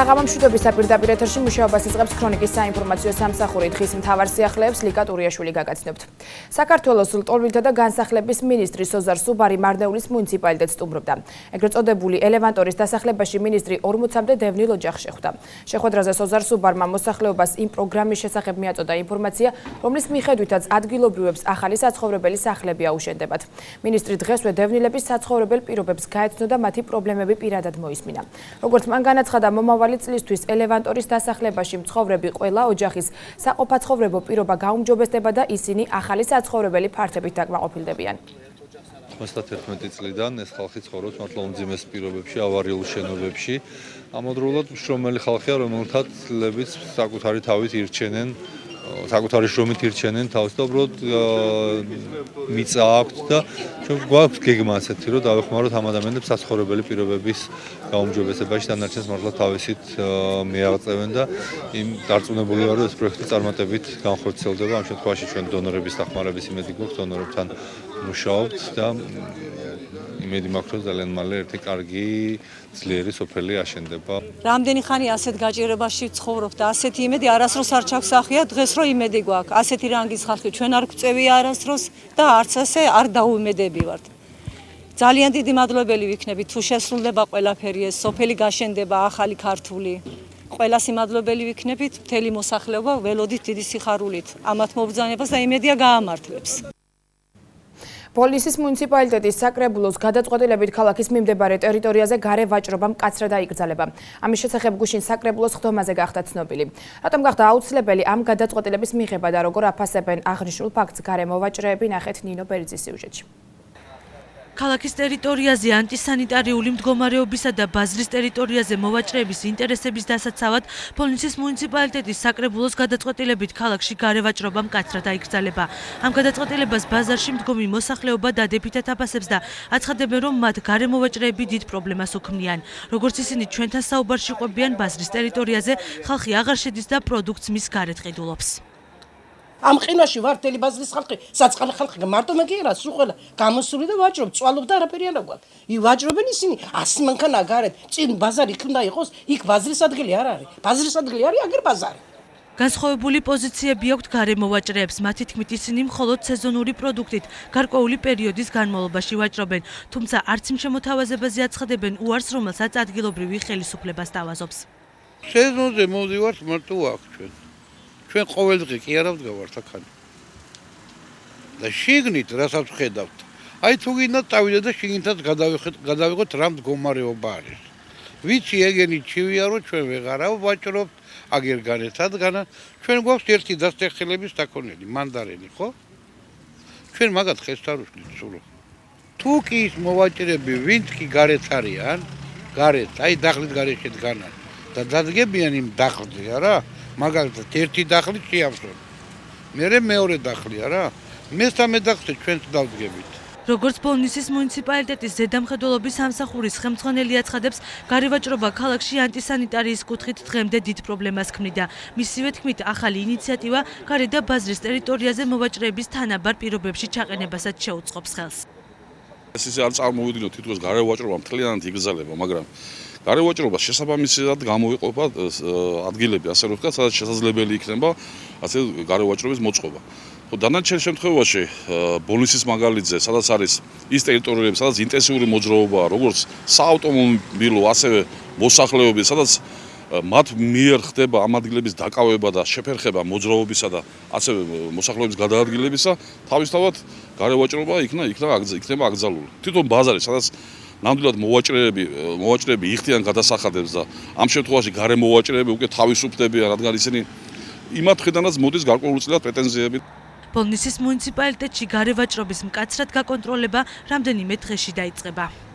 საღამო მშვიდობის პირდაპირ ეთერში მუშაობას იწყებს ქრონიკის საინფორმაციო სამსახური. დღის მთავარ სიახლეებს ლიკა ტურიაშვილი გაგაცნობთ. საქართველოს ლტოლვილთა და განსახლების მინისტრი სოზარ სუბარი მარნეულის მუნიციპალიტეტს სტუმრობდა. ეგრეთ წოდებული ელევანტორის დასახლებაში მინისტრი 40-მდე დევნილ ოჯახს შეხვდა. შეხვედრაზე სოზარ სუბარმა მოსახლეობას იმ პროგრამის შესახებ მიაწოდა ინფორმაცია, რომლის მიხედვითაც ადგილობრივებს ახალი საცხოვრებელი სახლები აუშენდებათ. მინისტრი დღესვე დევნილების საცხოვრებელ პირობებს გაეცნო და მათი პრობლემები პირადად მოისმინა. როგორც მან განაცხადა, მომავალი წლისთვის ელევანტორის დასახლებაში მცხოვრები ყველა ოჯახის საყოფაცხოვრებო პირობა გაუმჯობესდება და ისინი ახალი საცხოვრებელი ფართებით დაკმაყოფილდებიან. 91 წლიდან ეს ხალხი ცხოვრობს მართლა უმძიმეს პირობებში, ავარიულ შენობებში. ამავდროულად მშრომელი ხალხია, რომელთაც საკუთარი თავით ირჩენენ, საკუთარი შრომით ირჩენენ თავს და უბრალოდ მიწა აქვთ და ჩვენ გვაქვს გეგმა ასეთი, რომ დავეხმაროთ ამ ადამიანებს საცხოვრებელი პირობების გაუმჯობესებაში, დანარჩენს მართლა თავისით მიაღწევენ და იმ დარწმუნებული ვარ, რომ ეს პროექტი წარმატებით განხორციელდება. ამ შემთხვევაში ჩვენ დონორების დახმარების იმედი გვაქვს, დონორებთან მუშაობთ და იმედი მაქვს, რომ ძალიან მალე ერთი კარგი ძლიერი სოფელი აშენდება. რამდენი ხანი ასეთ გაჭირებაში ცხოვრობ და ასეთი იმედი არასდროს არ ჩაგვსახია, დღეს რო იმედი გვაქვს. ასეთი რანგის ხალხი ჩვენ არ გვწევია არასდროს და არც ასე არ დაუიმედები ვართ. ძალიან დიდი მადლობელი ვიქნებით, თუ შესრულდება ყველაფერი ეს, სოფელი გაშენდება ახალი ქართული. ყველას იმადლობელი ვიქნებით, მთელი მოსახლეობა ველოდით დიდი სიხარულით ამათ მობრძანებას და იმედია გაამართლებს. პოლისის მუნიციპალიტეტის საკრებულოს გადაწყვეტილებით ქალაქის მიმდებარე ტერიტორიაზე გარე ვაჭრობა მკაცრად აიკრძალება. ამის შესახებ გუშინ საკრებულოს ხდომაზე გახდა ცნობილი. რატომ გახდა აუცილებელი ამ გადაწყვეტილების მიღება და როგორ აფასებენ აღნიშნულ ფაქტს გარე მოვაჭრეები, ნახეთ ნინო ბერიძის სიუჟეტში. ქალაქის ტერიტორიაზე ანტისანიტარიული მდგომარეობისა და ბაზრის ტერიტორიაზე მოვაჭრეების ინტერესების დასაცავად პოლისის მუნიციპალიტეტის საკრებულოს გადაწყვეტილებით ქალაქში გარე ვაჭრობა მკაცრად აიკრძალება. ამ გადაწყვეტილებას ბაზარში მდგომი მოსახლეობა დადებითად აფასებს და აცხადებენ, რომ მათ გარე მოვაჭრეები დიდ პრობლემას უქმნიან. როგორც ისინი ჩვენთან საუბარში ყვებიან, ბაზრის ტერიტორიაზე ხალხი აღარ შედის და პროდუქტს მის გარეთ ყიდულობს. ამ ყინვაში ვართელი ბაზრის ხალხი, საწყალი ხალხი მარტო მე კი არა, სულ ყველა გამოსული და ვაჭრობ, წვალობ და არაფერი არ აქვს. ვაჭრობენ ისინი 100 მანქანა გარეთ, წინ ბაზარი იქ უნდა იყოს, იქ ბაზრის ადგილი არ არის. ბაზრის ადგილი არის აგერ ბაზარი. განსხვავებული პოზიციები აქვთ გარე მოვაჭრეებს, მათი თქმით ისინი მხოლოდ სეზონური პროდუქტით გარკვეული პერიოდის განმავლობაში ვაჭრობენ, თუმცა არც იმ შემოთავაზებაზე აცხადებენ უარს, რომელსაც ადგილობრივი ხელისუფლება სთავაზობს. სეზონზე მოვდივართ მარტო აქ ჩვენ. ჩვენ ყოველ დღე კი არა ვდგავართ აქ. და შიგნით რასაც ვხედავთ. აი თუ გინდათ წავიდეთ და შიგნითაც გადავიღოთ რა მდგომარეობა არის. ვიცი ეგენი ჩივია რომ ჩვენ ვეღარა ვაჭრობთ, აგერ განეთად განა. ჩვენ გვაქვს ერთი დასტეხილების დაკონელი, მანდარენი, ხო? ჩვენ მაგათ ხეს არ ვშლით სულ. თუ კი ის მოვაჭრები, ვინც კი გარეთ არიან, გარეთ, აი დახლით გარეშე დგანან და დადგებიან იმ დახლზე, არა? მაგალითად ერთი დახლი შეავსო. მერე მეორე დახლია რა. მესამე დახლზე ჩვენც დავდგებით. როგორც ბოლნისის მუნიციპალიტეტის ზედამხედველობის სამსახურის ხელმძღვანელი აცხადებს, გარე ვაჭრობა ქალაქში ანტისანიტარიის კუთხით დღემდე დიდ პრობლემას ქმნიდა. მისივე თქმით, ახალი ინიციატივა გარე და ბაზრის ტერიტორიაზე მოვაჭრეების თანაბარ პირობებში ჩაყენებასაც შეუწყობს ხელს. ეს ისე არ წარმოვიდგინოთ, თითქოს გარე ვაჭრობა მთლიანად იგრძელება, მაგრამ გარე ვაჭრობას შესაბამისად გამოვიყოფა ადგილები, ასე რომ ვთქვათ, სადაც შესაძლებელი იქნება ასე გარე ვაჭრობის მოწყობა. დანარჩენ შემთხვევაში ბოლნისის მაგალითზე, სადაც არის ის ტერიტორიები, სადაც ინტენსიური მოძრაობაა, როგორც საავტომობილო, ასევე მოსახლეობის, სადაც მათ მიერ ხდება ამ ადგილების დაკავება და შეფერხება მოძრაობისა და ასევე მოსახლეობის გადაადგილებისა, თავისთავად გარე ვაჭრობა იქნება აკრძალული. თვითონ ბაზარი, სადაც ნამდვილად მოვაჭრეები იხდიან გადასახადებს და ამ შემთხვევაში გარე მოვაჭრეები უკვე თავისუფლებიან, რადგან ისინი იმათ მხრიდანაც მოდის გარკვეულწილად პრეტენზიები. ბოლნისის მუნიციპალიტეტში გარე ვაჭრობის მკაცრად გაკონტროლება რამდენიმე დღეში დაიწყება.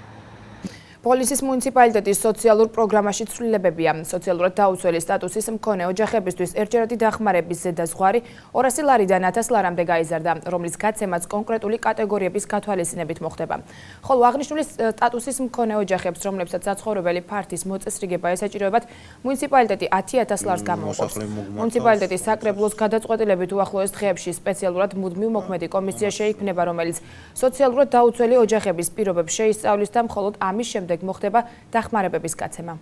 პოლისის მუნიციპალიტეტის სოციალურ პროგრამაში ცვლილებებია. სოციალურად დაუცველი სტატუსის მქონე ოჯახებისთვის ერთჯერადი დახმარების ზედაზღვარი 200 ლარიდან 1000 ლარამდე გაიზარდა, რომლის გაცემაც კონკრეტული კატეგორიების გათვალისწინებით მოხდება. ხოლო აღნიშნული სტატუსის მქონე ოჯახებს, რომლებსაც საცხოვრებელი ფართის მოწესრიგება ესაჭიროებათ, მუნიციპალიტეტი 10,000 ლარს გამოუყოფს. მუნიციპალიტეტის საკრებულოს გადაწყვეტილებით უახლოეს დღეებში სპეციალურად მუდმივ მოქმედი კომისია შეიქმნება, რომელიც სოციალურად დაუცველი ოჯახების პირობებს შეისწავლის და მხოლოდ ამის შემდეგ მოხდება დახმარებების გაცემა.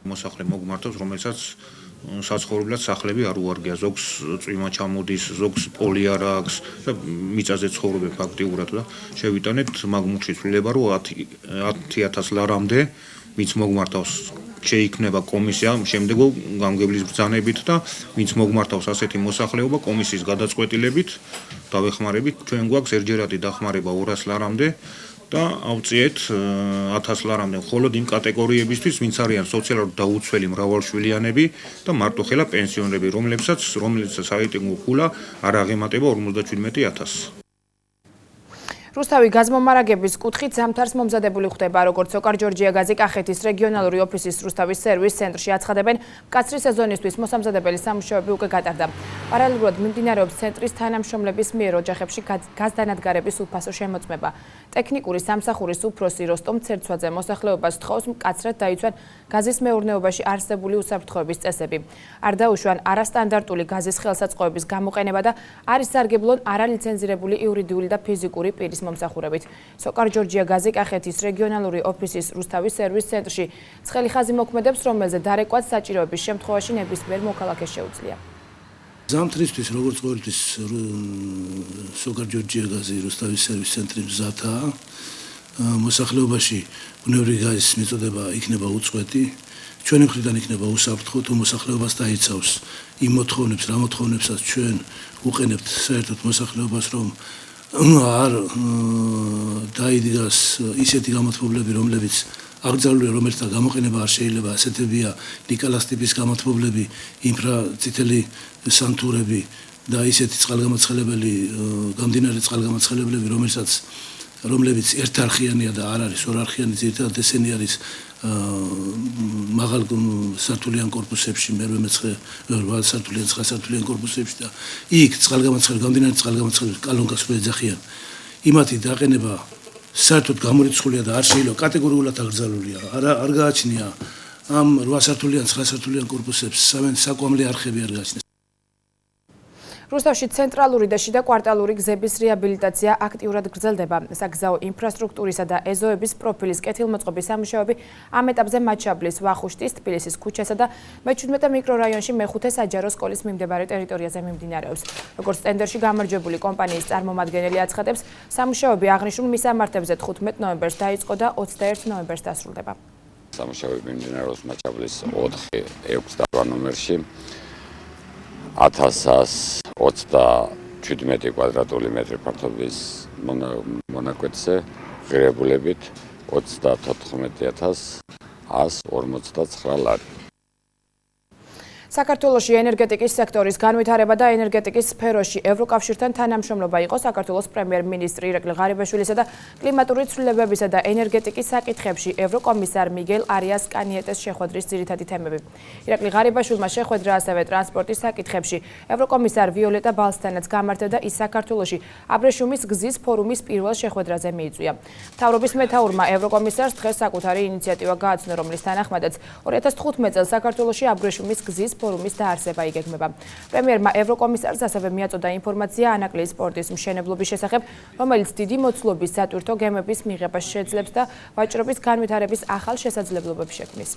მოსახლე მოგმართავს, რომელსაც საცხოვრებლად სახლები არ უარგია, ზოგს წვიმა ჩამოდის, ზოგს პოლი არ აქვს და მიწაზე ცხოვრობენ ფაქტიურად და შევიტანეთ მაგმუხში ცვლილება, რომ 10,000 ლარამდე ვინც მოგმართავს შეიქმნება კომისია შემდეგო გამგებლის ბრძანებით და ვინც მოგმართავს ასეთი მოსახლეობა კომისიის გადაწყვეტილებით დავეხმარებით ჩვენ გვაქვს ერთჯერადი დახმარება 200 ლარამდე და ავწიეთ 1000 ლარამდე მხოლოდ იმ კატეგორიებისთვის ვინც არიან სოციალურად დაუცველი მრავალშვილიანები და მარტოხელა პენსიონერები რომლებსაც საიტინგო ფულა არ აღემატება 57,000 რუსთავი გაზმომარაგების კუთხით ზამთარს მომზადებული ხდება, როგორც ოკარ ჯორჯია-გაზი კახეთის რეგიონალური ოფისის რუსთავის სერვის ცენტრში აცხადებენ, მკაცრი სეზონისთვის მოსამზადებელი სამუშაოები უკვე გატარდა. პარალელურად მიმდინარეობს ცენტრის თანამშრომლების მიერ ოჯახებში გაზდანადგარების უფასო შემოწმება. ტექნიკური სამსახურის უფროსი როსტომ ცერცვაძე მოსახლეობას თხოვს მკაცრად დაიცვან გაზის მეურნეობაში არსებული უსაფრთხოების წესები. არ დაუშვან არასტანდარტული გაზის ხელსაწყოების გამოყენება და არის სარგებლონ არალიცენზირებული იურიდიული და ფიზიკური პირის მომსახურებით. სოკარ ჯორჯია-გაზი კახეთის რეგიონალური ოფისის რუსთავის სერვის ცენტრში ცხელი ხაზი მოქმედებს, რომელზე დარეკვაც საჭიროების შემთხვევაში ნებისმიერ მოქალაქეს შეუძლია. ზამთრისთვის როგორც ყოველთვის სოკარ ჯორჯია-გაზი რუსთავის სერვის ცენტრი მზადაა. მოსახლეობაში ბუნებრივი გაზის მიწოდება იქნება უწყვეტი. ჩვენი მხრიდან იქნება უსაფრთხო, თუ მოსახლეობას დაიცავს იმ მოთხოვნებს, რა მოთხოვნებსაც ჩვენ უყენებთ საერთოდ მოსახლეობას, რომ არ დაიდგას ისეთი გამოთქმულები, რომლებიც აკრძალულია, რომელთა გამოყენება არ შეიძლება, ასეთებია ნიკალას ტიპის გამოთქმულები, წითელი სანთურები და ისეთი წყალგამაცხელებელი, გამდინარე წყალგამაცხელებელები, რომლებიც ერთარხიანია და არ არის ორარხიანი, ძირითადად ესენი არის მაღალ სართულიან კორპუსებში, მე-9 სართულიან, 9 სართულიან კორპუსებში და იქ გამდინარე წყალგამაცხელებს კალონკას რო ეძახიან. იმათი დაყენება საერთოდ გამორიცხულია და არ შეიძლება კატეგორიულად აკრძალულია. არ გააჩნია ამ 8 სართულიან, 9 სართულიან კორპუსებს საკვამლე არხები არ გააჩნია. რუსთავში ცენტრალური და შიდა კვარტალური გზების რეაბილიტაცია აქტიურად გრძელდება. საგზაო ინფრასტრუქტურისა და ეზოების პროფილის კეთილმოწყობის სამუშაოები ამ ეტაპზე მაჩაბლის, ვახუშტის, თბილისის ქუჩასა და მე-17 მიკრორაიონში მე-5 საჯარო სკოლის მიმდებარე ტერიტორიაზე მიმდინარეობს. როგორც ტენდერში გამარჯვებული კომპანიის წარმომადგენელი აცხადებს, სამუშაოები აღნიშნულ მისამართებზე 15 ნოემბერს დაიწყო და 21 ნოემბერს დასრულდება. სამუშაოები მიმდინარეობს მაჩაბლის 4-6 ნომერში. 1127 კვადრატული მეტრი ფართობის მონაკვეთზე ღირებულებით 34,149 ლარი. საქართველოში ენერგეტიკის სექტორის განვითარება და ენერგეტიკის სფეროში ევროკავშირთან თანამშრომლობა იყო საქართველოს პრემიერ-მინისტრი ირაკლი ღარიბაშვილისა და კლიმატური ცვლილებებისა და ენერგეტიკის საკითხებში ევროკომისარ მიგელ არიას კანიეტეს შეხვედრის ძირითადი თემები. ირაკლი ღარიბაშვილმა შეხვედრა ასევე ტრანსპორტის საკითხებში ევროკომისარ ვიოლეტა ბალსთანაც გამართა და ის საქართველოში აბრეშუმის გზის ფორუმის პირველ შეხვედრაზე მიიწვია. მთავრობის მეთაურმა ევროკომისარს დღეს საკუთარი ინიციატივა გააცნო, რომლის თანახმადაც 2015 წელს საქართველოში აბრეშუმის გზის ფორუმის დაარსება იგეგმება. პრემიერმა ევროკომისარს ასევე მიაწოდა ინფორმაცია ანაკლიის სპორტის მშენებლობის შესახებ, რომელიც დიდი მოცულობის სატვირთო გემების მიღებას შეძლებს და ვაჭრობის განვითარების ახალ შესაძლებლობებს შექმნის.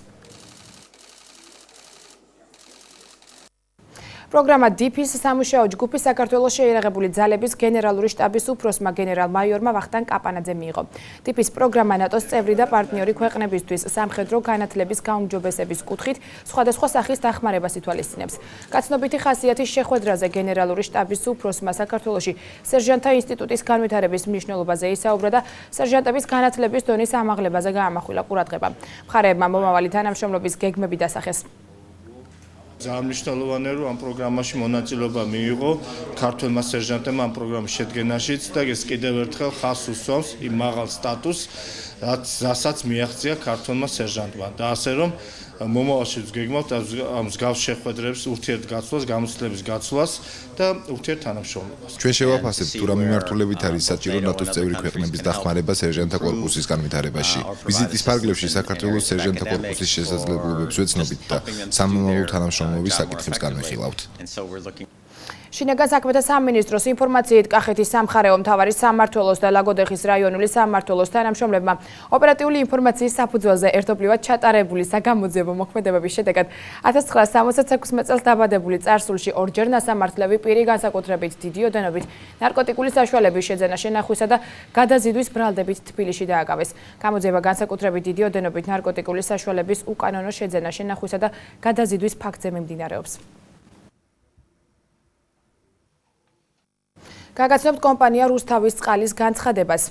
პროგრამა DIP-ის სამუშაო ჯგუფი საქართველოს შეიარაღებული ძალების გენერალური შტაბის უფროსმა გენერალ-მაიორმა ვახტანგ კაპანაძემ მიიღო. DIP-ის პროგრამა ნატოს წევრი და პარტნიორი ქვეყნებისთვის სამხედრო განათლების გაუმჯობესების კუთხით სხვადასხვა სახის დახმარებას ითვალისწინებს. გაცნობიტი ხასიათის შეხვედრაზე გენერალური შტაბის უფროსმა საქართველოში სერჟანტთა ინსტიტუტის განვითარების მნიშვნელობაზე ისაუბრა და სერჟანტების განათლების დონის ამაღლებაზე გაამახვილა ყურადღება. მხარეებმა მომავალი თანამშრომლობის გეგმები დასახეს. ძალიან მნიშვნელოვანია, რომ ამ პროგრამაში მონაწილეობა მიიღო ქართველმა სერჟანტებმა ამ პროგრამის შედგენაშიც და ეს კიდევ ერთხელ ხაზს უსვამს იმ მაღალ სტატუსს, რასაც მიაღწია ქართველმა სერჟანტმა და ასე რომ მომავალში გეგმავთ ამ მსგავს შეხვედრებს, ურთიერთგაცვლას, გამოცდილების გაცვლას და ურთიერთთანამშრომლობას. ჩვენ შევაფასებთ, თუ რა მიმართულებით არის საჭირო ნატოს წევრი ქვეყნების დახმარება სერჟანტთა კორპუსის განვითარებაში. ვიზიტის ფარგლებში საქართველოს სერჟანტთა კორპუსის შესაძლებლობებს ვეცნობით და სამომავლო თანამშრომლობის საკითხებს განვიხილავთ. შინაგან საქმეთა სამინისტროს ინფორმაციით კახეთის სამხარეო მთავარი სამმართველოს და ლაგოდეხის რაიონული სამმართველოს თანამშრომლებმა ოპერატიული ინფორმაციის საფუძველზე ერთობლივად ჩატარებული საგამოძიებო მოქმედებების შედეგად 1966 წელს დაბადებული წარსულში ორჯერ ნასამართლები პირი განსაკუთრებით დიდი ოდენობით ნარკოტიკული საშუალების შეძენა შენახვისა და გადაზიდვის ბრალდებით თბილისში დააკავეს. გამოძიება განსაკუთრებით დიდი ოდენობით ნარკოტიკული საშუალების უკანონო შეძენა შენახვისა და გადაზიდვის ფაქტზე მიმდინარეობს. გაგაცნობთ კომპანია რუსთავის წყალის განცხადებას.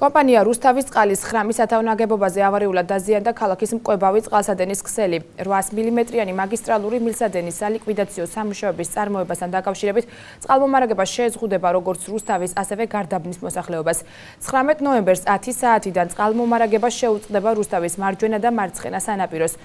კომპანია რუსთავის წყალის ხრამის სათავნაგებობაზე ავარიულად დაზიანდა ქალაქის მკვებავი წყალსადენის ქსელი. 800 მმ-იანი მაგისტრალური მილსადენის სალიკვიდაციო სამუშაოების წარმოებასთან დაკავშირებით წყალმომარაგება შეეზღუდება როგორც რუსთავის, ასევე გარდაბნის მოსახლეობას. 19 ნოემბერს 10 საათიდან წყალმომარაგება შეუწყდება რუსთავის მარჯვენა და მარცხენა სანაპიროს.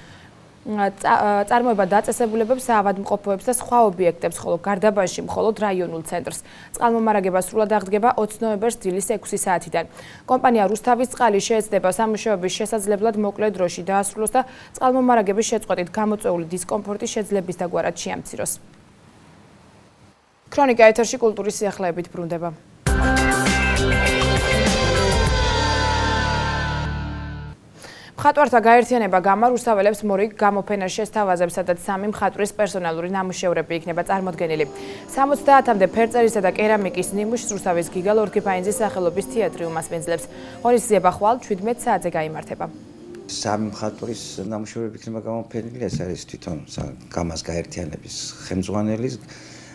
წარმოება დაწესებულებებს საავადმყოფოებს და სხვა ობიექტებს, ხოლო გარდაბანში მხოლოდ რაიონულ ცენტრს. წყალმომარაგება სრულად აღდგება 20 ნოემბერს დილის 6 საათიდან. კომპანია რუსთავის წყალი შეეცდება სამუშაოების შესაძლებლად მოკლე დროში დაასრულოს და წყალმომარაგების შეწყვეტით გამოწვეული დისკომფორტი შეძლების დაგვარად შეამციროს. ქრონიკა ეთერში კულტურის სიახლეებით ბრუნდება. მხატვართა გაერთიანება გამა რუსთაველებს მორიგ გამოფენას შესთავაზებს, სადაც 3 მხატვრის პერსონალური ნამუშევრები იქნება წარმოდგენილი. 70-მდე ფერწერისა და კერამიკის ნიმუშს რუსთავის გიგა ლორქიფაინძის სახელობის თეატრი უმასპინძლებს. ღონისძიება ხვალ 17 საათზე გაიმართება. 3 მხატვრის ნამუშევრები იქნება გამოფენილი, ეს არის თვითონ გამას გაერთიანების ხელმძღვანელის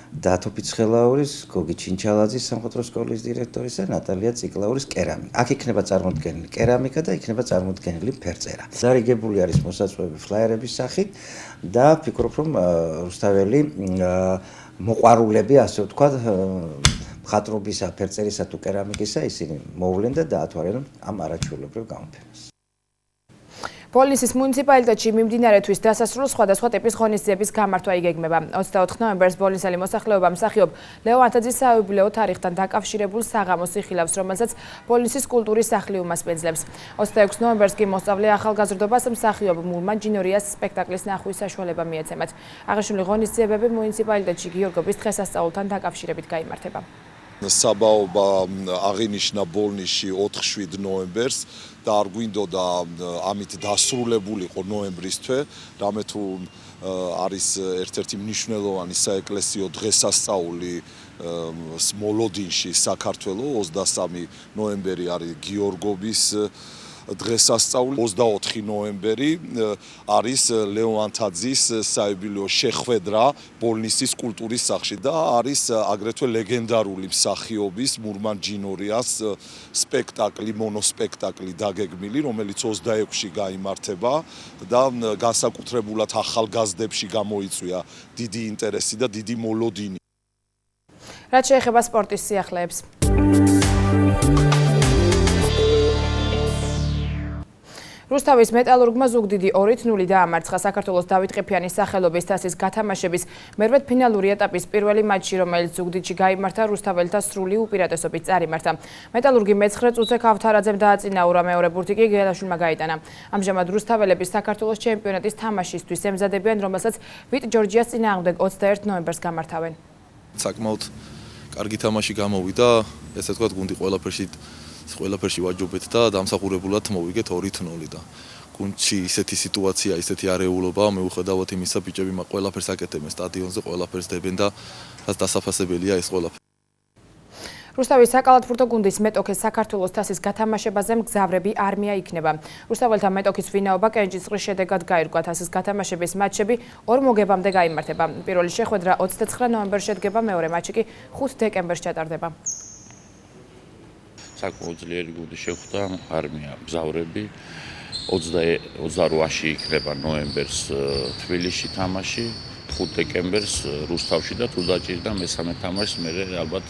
დათო ფიცხელაურის, გოგი ჩინჩალაძის სამხატვრო სკოლის დირექტორის და ნატალია ციკლაურის კერამიკა. აქ იქნება წარმოდგენილი კერამიკა და იქნება წარმოდგენილი ფერწერა. დარიგებული არის მოსაწვევები ფლაიერების სახით და ვფიქრობ, რომ რუსთაველი მოყვარულები, ასე ვთქვათ, მხატვრობისა, ფერწერისა თუ კერამიკისა ისინი მოვლენ და დაათვალიერონ ამ არაჩვეულებრივ გამოფენას. პოლნისის მუნიციპალიტეტში მიმდინარეთვის დასასრულს სხვადასხვა ტიპის ღონისძიების გამართვა იგეგმება. 24 ნოემბერს ბოლნისელი მოსახლეობა მსახიობ ლეო ანთაძის საიუბილეო თარიღთან დაკავშირებულ საღამოს იხილავს, რომელსაც ბოლნისის კულტურის სახლი უმასპინძლებს. 26 ნოემბერს კი მოსწავლე ახალგაზრდობას მსახიობ მურმან ჯინორიას სპექტაკლის ნახვის საშუალება მიეცემათ. აღნიშნული ღონისძიებები მუნიციპალიტეტში გიორგობის დღესასწაულთან დაკავშირებით გაიმართება. საბაობა აღინიშნა ბოლნისში 4-7 ნოემბერს და არ გვინდოდა ამით დასრულებულიყო ნოემბრის თვე, რამე თუ არის ერთ-ერთი მნიშვნელოვანი საეკლესიო დღესასწაული მოლოდინში საქართველოს 23 ნოემბერი არის გიორგობის დღესასწაული, 24 ნოემბერი არის ლეო ანთაძის საიუბილეო შეხვედრა ბოლნისის კულტურის სახლში და არის აგრეთვე ლეგენდარული მსახიობის მურმან ჯინორიას სპექტაკლი, მონოსპექტაკლი დაგეგმილი, რომელიც 26-ში გაიმართება და განსაკუთრებულად ახალგაზრდებში გამოიწვია დიდი ინტერესი და დიდი მოლოდინი. რაც შეეხება სპორტის სიახლეებს. რუსთავის მეტალურგმა ზუგდიდი 2-0 დაამარცხა საქართველოს დავით ყიფიანის სახელობის თასის გათამაშების მერვედფინალური ეტაპის პირველი მატჩი, რომელიც ზუგდიდში გაიმართა რუსთაველთა სრული უპირატესობით წარიმართა. მეტალურგი მე-9 წუთზე ქავთარაძემ დააწინაურა, მეორე ბურთი კი გელაშვილმა გაიტანა. ამჟამად რუსთაველები საქართველოს ჩემპიონატის თამაშისთვის ემზადებიან, რომელსაც ვიტ ჯორჯიას წინააღმდეგ 21 ნოემბერს გამართავენ. საკმაოდ კარგი თამაში გამოვიდა, ესე ვთქვათ, გუნდი ყველაფერში ვაჯობეთ და დამსახურებულად მოვიგეთ 2-0 და გუნდში ისეთი სიტუაცია, ისეთი არეულობა, მიუხედავად იმისა, ბიჭები ყველაფერს აკეთებენ სტადიონზე, ყველაფერს დებენ და რაც დასაფასებელია ეს ყველაფერი. რუსთავის საკალათბურთო გუნდის მეტოქეს საქართველოს თასის გათამაშებაზე მგზავრები არმია იქნება. რუსთაველთა მეტოქის ვინაობა კენჭისყრის შედეგად გაირკვა. თასის გათამაშების მატჩები 2 მოგებამდე გაიმართება. პირველი შეხვედრა 29 ნოემბერს შედგება, მეორე მატჩი კი 5 დეკემბერს ჩატარდება. საკმაოდ ძლიერი გუნდი შეხვდა არმია მგზავრები 28-ში იქნება ნოემბერს თბილისში თამაში, 5 დეკემბერს რუსთავში და თუ დაჭირდა მესამე თამაშს მე ალბათ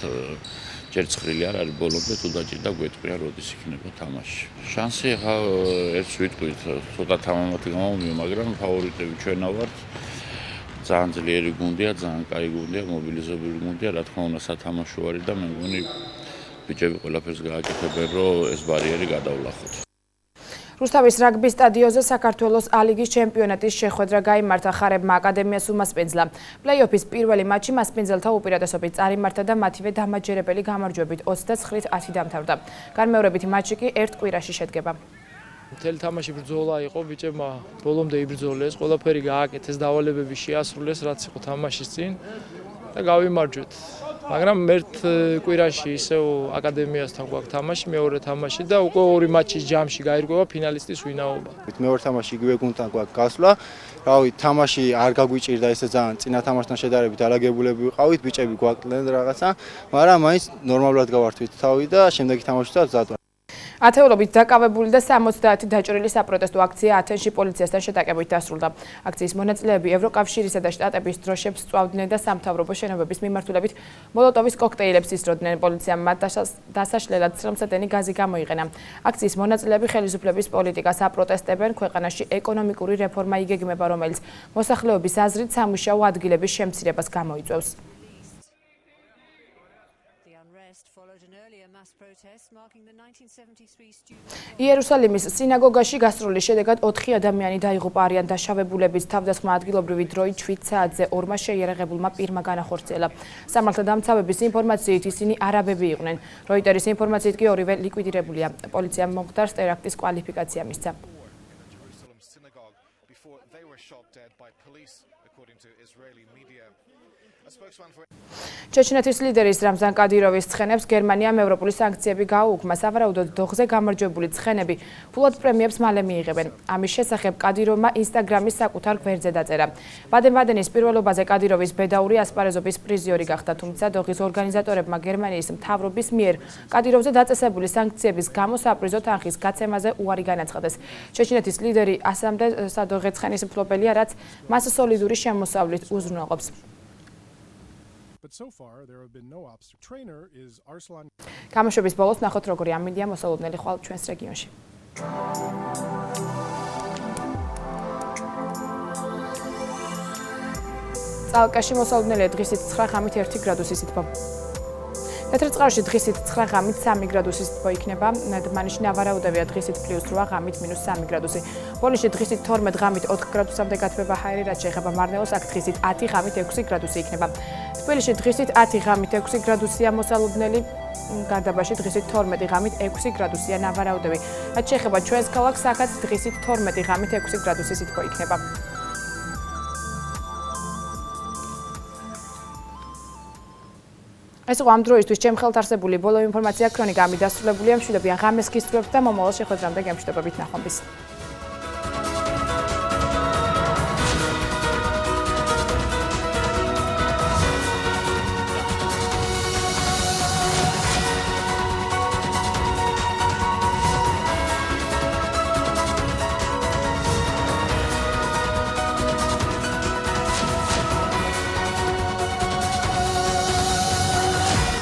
ჯერ ცხრილი არ არის ბოლომდე, თუ დაჭირდა გვეტყვია როდის იქნება თამაში. შანსი ახლა ერთს ვიტყვით, ცოტა თამამათი გამომივიდა, მაგრამ ფავორიტები ჩვენა ვართ. ძალიან ძლიერი გუნდია, ძალიან კაი გუნდია, მობილიზებული გუნდია, რა თქმა უნდა სათამაშო არის და მე მგონი ბიჭები ყველაფერს გააკეთებენ, რომ ეს ბარიერი გადავლახოთ. რუსთავის რაგბის სტადიონზე საქართველოს A-ლიგის ჩემპიონატის შეხვედრა გაიმართა. ხარებმა აკადემიას უმასპინძლა. პლეი-ოფის პირველი მატჩი მასპინძელთა უპირატესობით წარიმართა და მათივე დამაჯერებელი გამარჯვებით 29-10 დამთავრდა. განმეორებითი მატჩი კი ერთ კვირაში შედგება. მთელი თამაში ბრძოლა იყო, ბიჭებმა ბოლომდე იბრძოლეს, ყველაფერი გააკეთეს, დავალებები შეასრულეს, რაც იყო თამაშის წინ და გავიმარჯვეთ. მაგრამ ერთ კვირაში ისევ აკადემიასთან გვაქვს თამაში, მეორე თამაში და უკვე ორი მატჩის ჯამში გაირკვევა ფინალისტის ვინაობა. მეორე თამაში იგივე გუნდთან გვაქვს გასვლა. რავი, თამაში არ გაგვიჭირდა ესე ძალიან წინა თამაშთან შედარებით არაგებულები ვიყავით, ბიჭები გვაკლდნენ რაღაცა, მაგრამ მაინც ნორმალურად გავართვით თავი და შემდეგი თამაშთაც მზად ვარ. ათეულობით დაკავებული და 70 დაჭრილი საპროტესტო აქცია ათენში პოლიციასთან შეტაკებით დასრულდა. აქციის მონაწილეები ევროკავშირისა და შტატების დროშებს სწვავდნენ და სამთავრობო შენობების მიმართულებით მოლოტოვის კოქტეილებს ისროდნენ. პოლიციამ მათ დასაშლელად წრომსადენი გაზი გამოიყენა. აქციის მონაწილეები ხელისუფლების პოლიტიკას აპროტესტებენ, ქვეყანაში ეკონომიკური რეფორმა იგეგმება, რომელიც მოსახლეობის აზრით სამუშაო ადგილების შემცირებას გამოიწვევს. იერუსალიმის სინაგოგაში გასტროლის შედეგად 4 ადამიანი დაიღუპა. არიან დაშავებულების თავდასხმა ადგილობრივი დროით 7 საათზე ორმა შეიარაღებულმა პირმა განახორციელა. სამართალდამცავების ინფორმაციით ისინი არაბები იყვნენ. როიტერის ინფორმაციით კი ორივე ლიკვიდირებულია. პოლიციამ მომხდარს ტერაქტის კვალიფიკაცია მისცა. ჩეჩნეთის ლიდერის რამზან კადიროვის ცხენებს გერმანიამ ევროპული სანქციები გააუქმა. სავარაუდოდ დოღზე გამარჯვებული ცხენები ფულად პრემიებს მალე მიიღებენ. ამის შესახებ კადიროვმა ინსტაგრამის საკუთარ გვერდზე დაწერა. ბადენ-ბადენის პირველობაზე კადიროვის ბედაური ასპარეზობის პრიზიორი გახდა, თუმცა დოღის ორგანიზატორებმა გერმანიის მთავრობის მიერ კადიროვზე დაწესებული სანქციების გამო საპრიზო თანხის გაცემაზე უარი განაცხადეს. ჩეჩნეთის ლიდერი ასამდე სადოღე ცხენის მფლობელია, რაც მას სოლიდური შემოსავლით უზრუნველყოფს. გამოშვების ბოლოს ნახოთ, როგორი ამინდია მოსალოდნელი ხვალ ჩვენს რეგიონში. წალკაში მოსალოდნელია დღისით 9 ღამით 1 გრადუსი სითბო. თეთრწყაროში დღისით 9 ღამით 3 გრადუსი სითბო იქნება. ნადმანიში ნავარაუდებია დღისით +8 ღამით -3 გრადუსი. ბოლოში დღისით 12 ღამით 4 გრადუსამდე გათბება ჰაერი, რაც შეეხება მარნეულს, აქ დღისით 10 ღამით 6 გრადუსი იქნება. თბილისში დღისით 10 ღამით 6 გრადუსია მოსალოდნელი. გარდაბაში დღისით 12 ღამით 6 გრადუსია ნავარაუდები. რაც შეეხება ჩვენს ქალაქს, აქაც დღისით 12 ღამით 6 გრადუსი სითბო იქნება. ეს იყო ამ დროისთვის ჩემ ხელთ არსებული ბოლო ინფორმაცია. ქრონიკა ამით დასრულებულია. მშვიდობიან ღამეს გისურვებთ და მომავალ შეხვედრამდე გემშვიდობებით ნახვამდის.